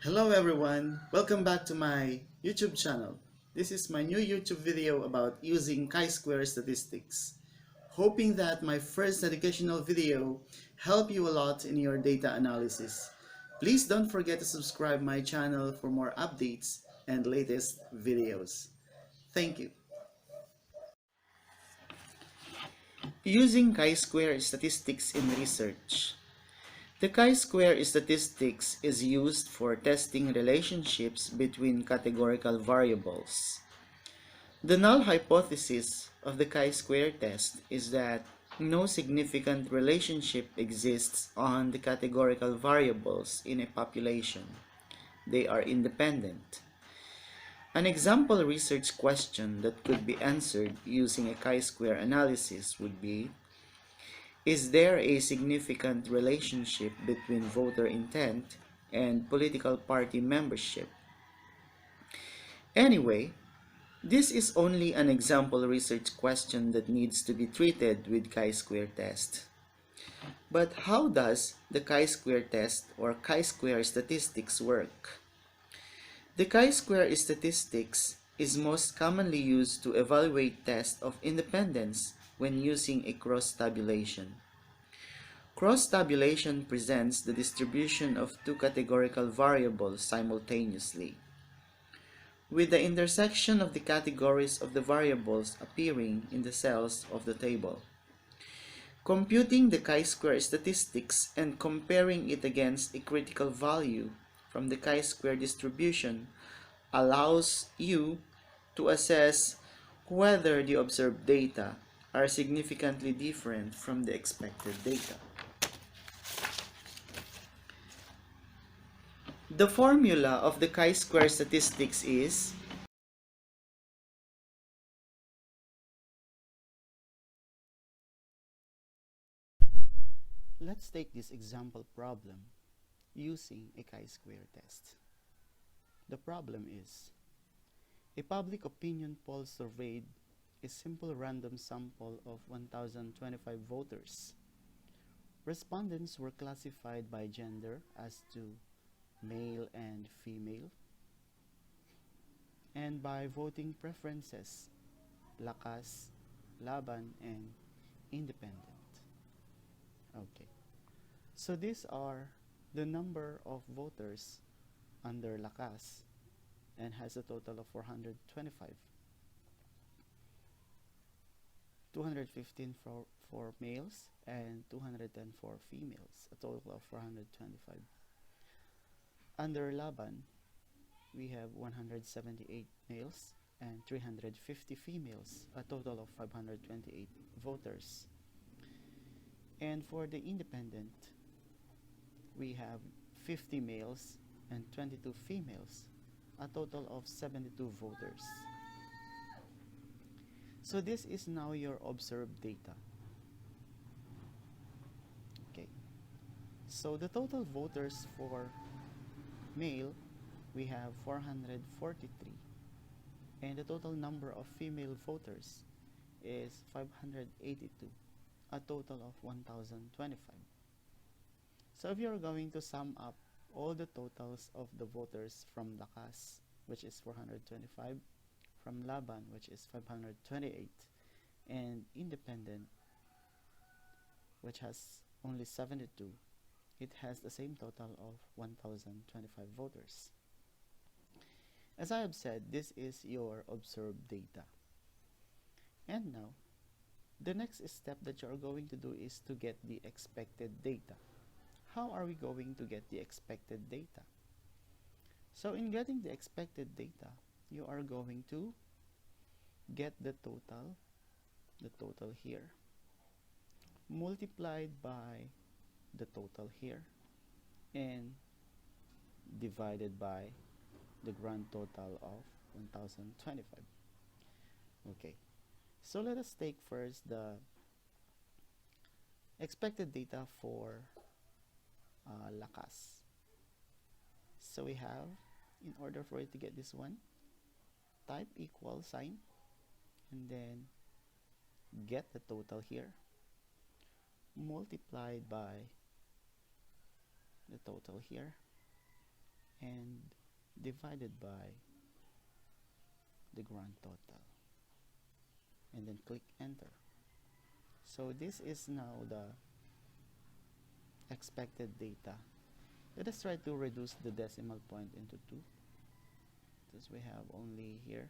Hello everyone, welcome back to my YouTube channel. This is my new YouTube video about using chi-square statistics. Hoping that my first educational video help you a lot in your data analysis. Please don't forget to subscribe my channel for more updates and latest videos. Thank you. Using chi-square statistics in research. The chi-square statistics is used for testing relationships between categorical variables. The null hypothesis of the chi-square test is that no significant relationship exists on the categorical variables in a population. They are independent. An example research question that could be answered using a chi-square analysis would be, is there a significant relationship between voter intent and political party membership? Anyway, this is only an example research question that needs to be treated with chi-square test. But how does the chi-square test or chi-square statistics work? The chi-square statistics is most commonly used to evaluate tests of independence when using a cross-tabulation. Cross-tabulation presents the distribution of two categorical variables simultaneously, with the intersection of the categories of the variables appearing in the cells of the table. Computing the chi-square statistics and comparing it against a critical value from the chi-square distribution allows you to assess whether the observed data are significantly different from the expected data. The formula of the chi-square statistics is Let's take this example problem using a chi-square test. The problem is, a public opinion poll surveyed a simple random sample of 1,025 voters. Respondents were classified by gender as to male and female, and by voting preferences, lakas, laban, and independent. Okay. So these are the number of voters under lakas and has a total of 425. 215 for males and 210 for females, a total of 425. Under Laban, we have 178 males and 350 females, a total of 528 voters. And for the independent, we have 50 males and 22 females, a total of 72 voters. So this is now your observed data. Okay. So the total voters for male, we have 443, and the total number of female voters is 582, a total of 1025. So if you're going to sum up all the totals of the voters from Lakas, which is 425, from Laban, which is 528, and Independent, which has only 72, it has the same total of 1025 voters. As I have said, this is your observed data. And now, the next step that you are going to do is to get the expected data. How are we going to get the expected data? So in getting the expected data, you are going to get the total here, multiplied by the total here, and divided by the grand total of 1025. Okay, so let us take first the expected data for Lakas. So we have, in order for it to get this one, type equal sign, and then get the total here, multiplied by the total here, and divided by the grand total, and then click enter. So this is now the expected data. Let us try to reduce the decimal point into 2, since we have only here.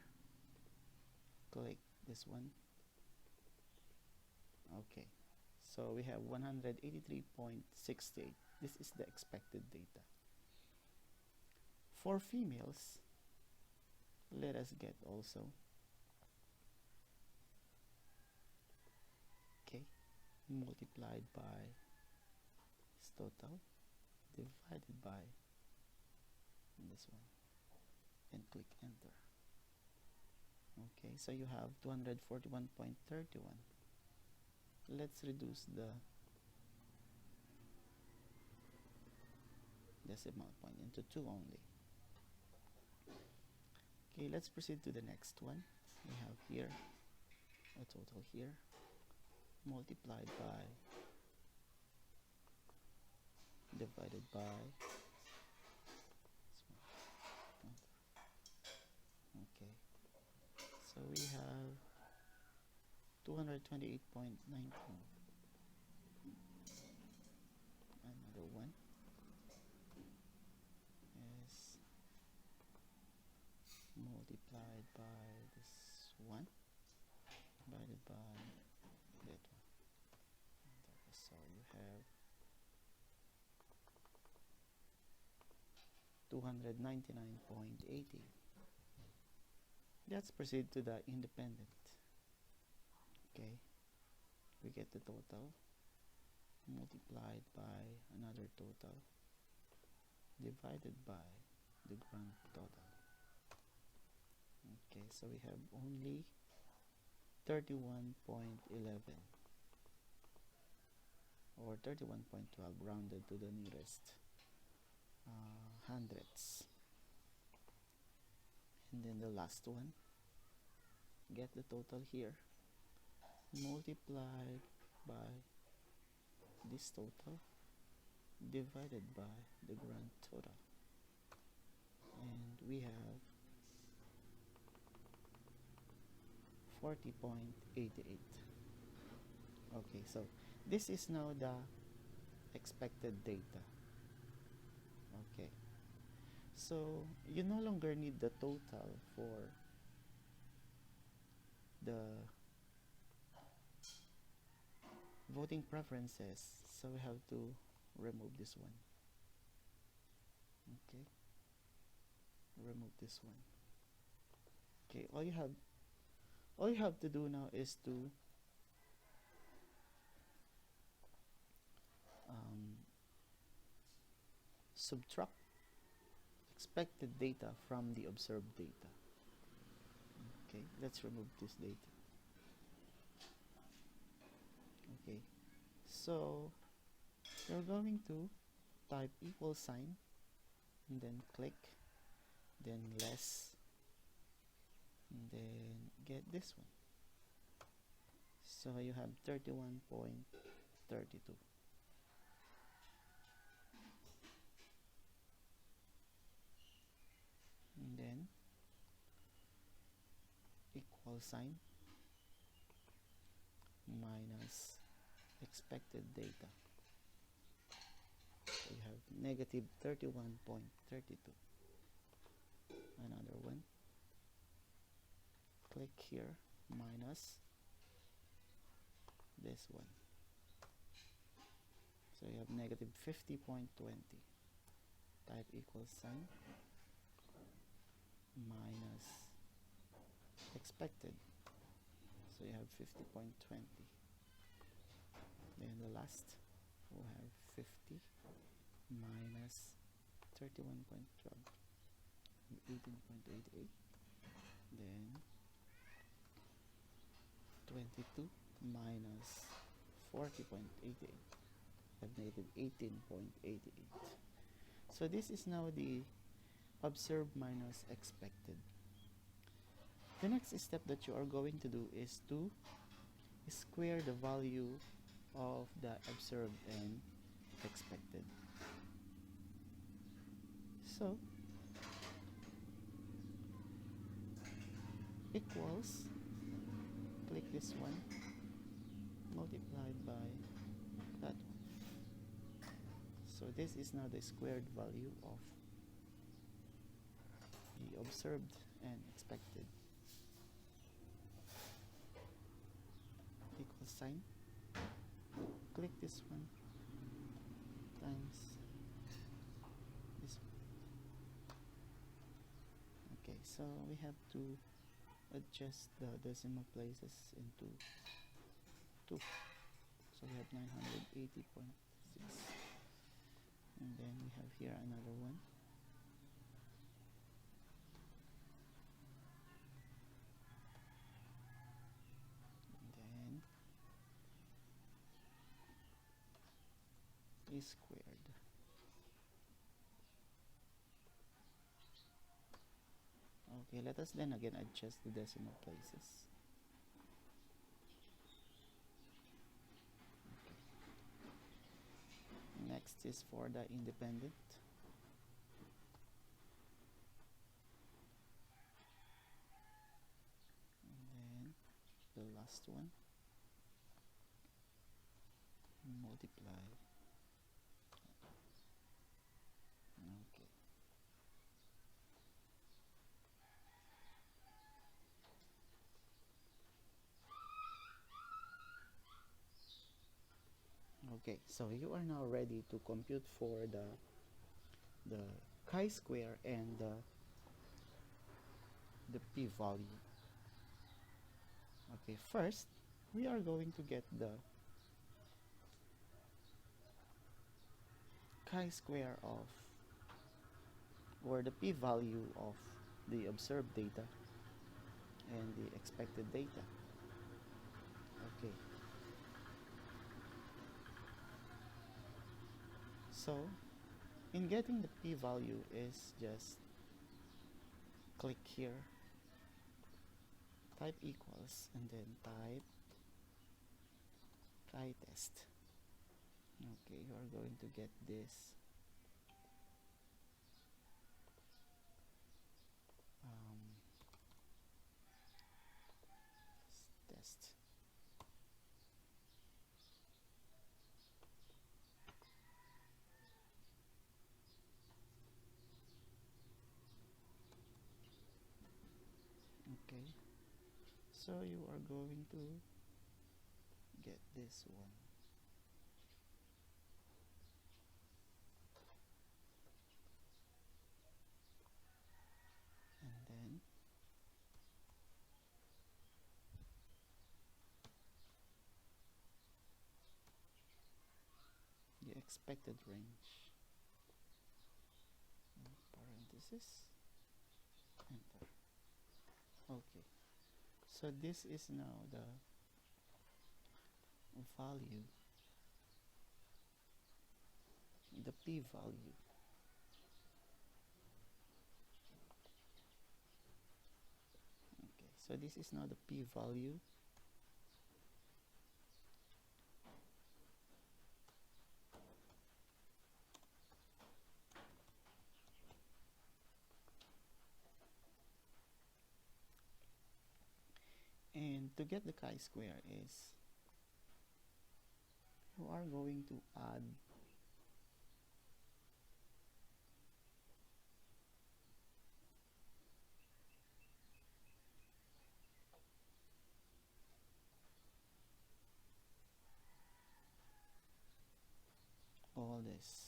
Click this one. Okay, so we have 183.68. This is the expected data. For females, let us get also, okay, multiplied by this total, divided by this one, and click enter. Okay, so you have 241.31. Let's reduce the decimal point into 2 only. Okay, let's proceed to the next one. We have here a total here, multiplied by, divided by this one. Okay, so we have 228.19. Another one is multiplied by this one, divided by that one. So you have 299.80. Let's proceed to the independent. Okay, we get the total multiplied by another total, divided by the grand total. Okay, so we have only 31.11 or 31.12 rounded to the nearest hundredths. And then the last one, get the total here, multiplied by this total, divided by the grand total, and we have 40.88. Okay, so this is now the expected data. Okay, so you no longer need the total for the voting preferences, so we have to remove this one. Okay, remove this one. Okay, all you have to do now is to subtract expected data from the observed data. Okay, let's remove this data. Okay, so you're going to type equal sign and then click, then less, and then get this one. So you have 31.32. And then equal sign minus expected data. So you have negative 31.32. Another one. Click here, minus this one. So you have negative 50.20. Type equal sign minus expected. So you have 50.20. Then the last, we'll have 50 minus 31.12, 18.88. Then 22 minus 40.88, have negative 18.88. So this is now the observed minus expected. The next step that you are going to do is to square the value of the observed and expected. So equals, click this one, multiplied by that one. So this is now the squared value of the observed and expected. Equal sign, click this one times this one. Okay, so we have to adjust the decimal places into 2. So we have 980.6, and then we have here another one. And then is squared. Okay, let us then again adjust the decimal places. Okay. Next is for the independent. And then the last one, multiply. Okay. Okay, so you are now ready to compute for the chi-square and the p-value. Okay, first we are going to get the chi-square of, or the p-value of the observed data and the expected data. Okay, so in getting the p-value is just click here, type equals, and then type chi-test. Okay, you are going to get this test. Okay, so you are going to get this one. And then the expected range, parenthesis, enter. Okay, so this is now the value, the p-value. Okay, so this is now the p-value. And to get the chi-square is, you are going to add all this.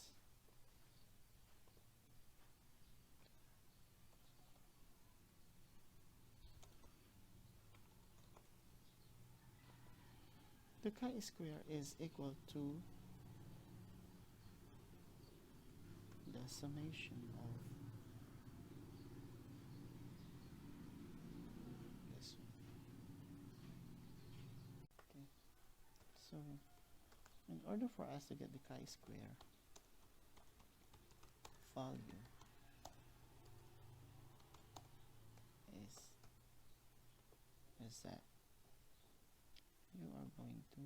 The chi-square is equal to the summation of this one. Okay, so in order for us to get the chi-square value is that you are going to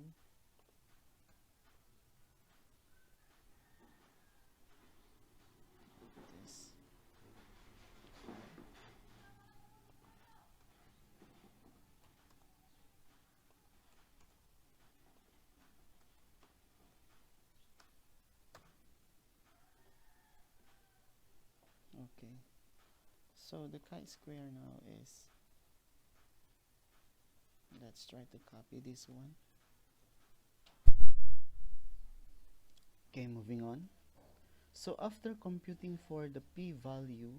this So the chi-square now is, let's try to copy this one. Okay, moving on. So after computing for the p-value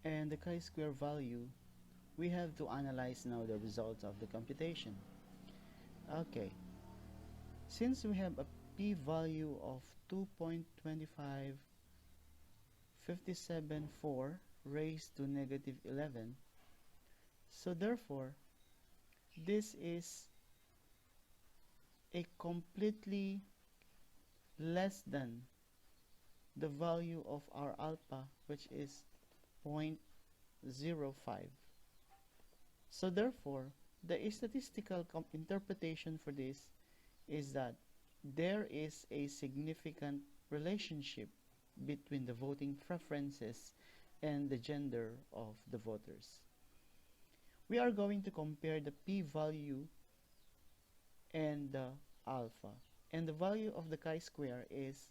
and the chi-square value, we have to analyze now the results of the computation. Okay, since we have a p-value of 2.25574 raised to negative 11, so therefore this is a completely less than the value of our alpha, which is 0.05. So therefore, the statistical interpretation for this is that there is a significant relationship between the voting preferences and the gender of the voters. We are going to compare the p-value and the alpha, and the value of the chi-square is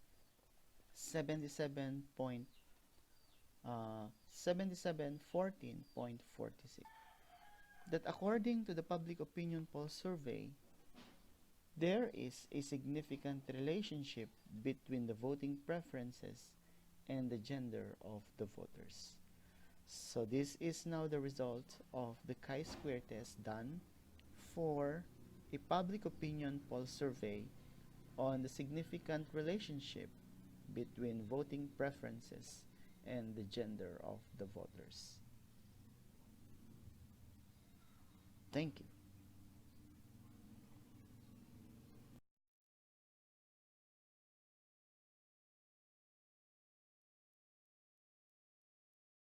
7714.46. That according to the public opinion poll survey, there is a significant relationship between the voting preferences and the gender of the voters. So this is now the result of the chi-square test done for a public opinion poll survey on the significant relationship between voting preferences and the gender of the voters. Thank you.